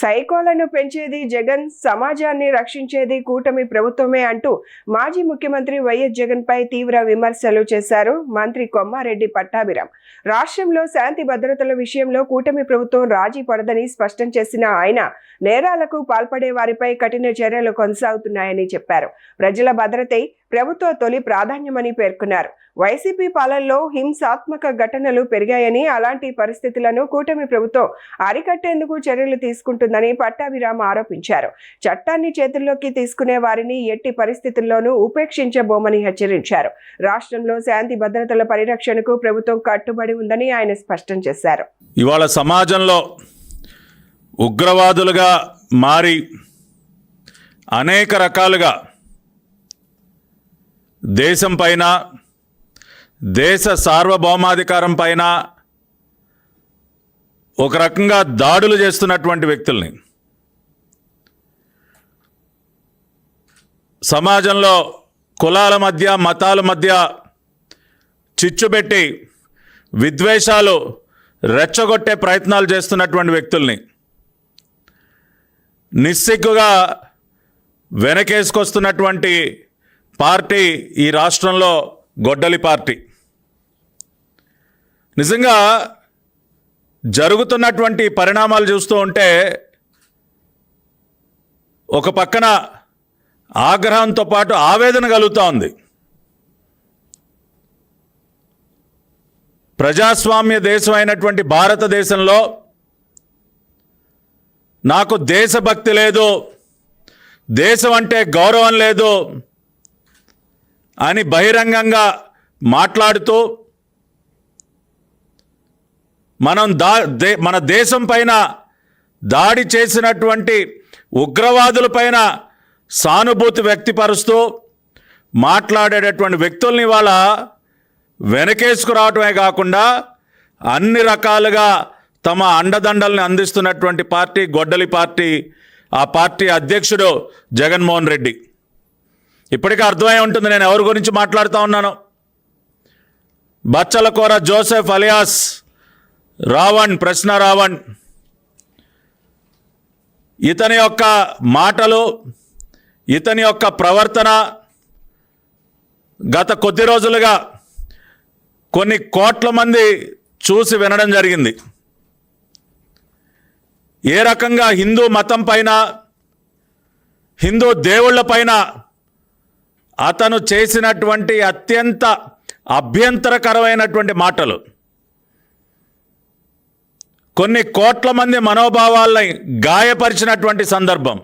సైకోలను పెంచేది జగన్, సమాజాన్ని రక్షించేది కూటమి ప్రభుత్వమే అంటూ మాజీ ముఖ్యమంత్రి వైఎస్ జగన్ పై తీవ్ర విమర్శలు చేశారు మంత్రి కొమ్మారెడ్డి పట్టాభిరామ్. రాష్ట్రంలో శాంతి భద్రతల విషయంలో కూటమి ప్రభుత్వం రాజీ పడదని స్పష్టం చేసిన ఆయన నేరాలకు పాల్పడే వారిపై కఠిన చర్యలు కొనసాగుతున్నాయని చెప్పారు. ప్రజల భద్రతే ప్రభుత్వ తొలి ప్రాధాన్యమని పేర్కొన్నారు. వైసీపీ పాలనలో హింసాత్మక ఘటనలు పెరిగాయని, అలాంటి పరిస్థితులను కూటమి ప్రభుత్వం అరికట్టేందుకు చర్యలు తీసుకుంటుందని పట్టాభిరామ్ ఆరోపించారు. చట్టాన్ని చేతుల్లోకి తీసుకునే వారిని ఎట్టి పరిస్థితుల్లోనూ ఉపేక్షించబోమని హెచ్చరించారు. రాష్ట్రంలో శాంతి భద్రతల పరిరక్షణకు ప్రభుత్వం కట్టుబడి ఉందని ఆయన స్పష్టం చేశారు. ఇవాళ సమాజంలో ఉగ్రవాదులుగా మారి అనేక రకాలుగా దేశం పైన, దేశ సార్వభౌమాధికారం పైన ఒక రకంగా దాడులు చేస్తున్నటువంటి వ్యక్తుల్ని, సమాజంలో కులాల మధ్య, మతాల మధ్య చిచ్చుపెట్టి విద్వేషాలు రెచ్చగొట్టే ప్రయత్నాలు చేస్తున్నటువంటి వ్యక్తుల్ని నిస్సిగ్గుగా వెనకేసుకొస్తున్నటువంటి పార్టీ ఈ రాష్ట్రంలో గొడ్డలి పార్టీ. నిజంగా జరుగుతున్నటువంటి పరిణామాలు చూస్తూ ఉంటే ఒక పక్కన ఆగ్రహంతో పాటు ఆవేదన కలుగుతూ ఉంది. ప్రజాస్వామ్య దేశం అయినటువంటి భారతదేశంలో నాకు దేశభక్తి లేదు, దేశం అంటే గౌరవం లేదు అని బహిరంగంగా మాట్లాడుతూ మన దేశం పైన దాడి చేసినటువంటి ఉగ్రవాదులపైన సానుభూతి వ్యక్తపరుస్తూ మాట్లాడేటటువంటి వ్యక్తుల్ని వాళ్ళ వెనకేసుకురావటమే కాకుండా అన్ని రకాలుగా తమ అండదండల్ని అందిస్తున్నటువంటి పార్టీ గొడ్డలి పార్టీ. ఆ పార్టీ అధ్యక్షుడు జగన్మోహన్ రెడ్డి. ఇప్పటికీ అర్థమై ఉంటుంది నేను ఎవరి గురించి మాట్లాడుతూ ఉన్నాను. బచ్చలకూర జోసెఫ్ అలియాస్ రావణ్, ప్రశ్న రావణ్. ఇతని యొక్క మాటలు, ఇతని యొక్క ప్రవర్తన గత కొద్ది రోజులుగా కొన్ని కోట్ల మంది చూసి వినడం జరిగింది. ఏ రకంగా హిందూ మతం పైన, హిందూ దేవుళ్ళ పైన అతను చేసినటువంటి అత్యంత అభ్యంతరకరమైనటువంటి మాటలు కొన్ని కోట్ల మంది మనోభావాల్ని గాయపరిచినటువంటి సందర్భం.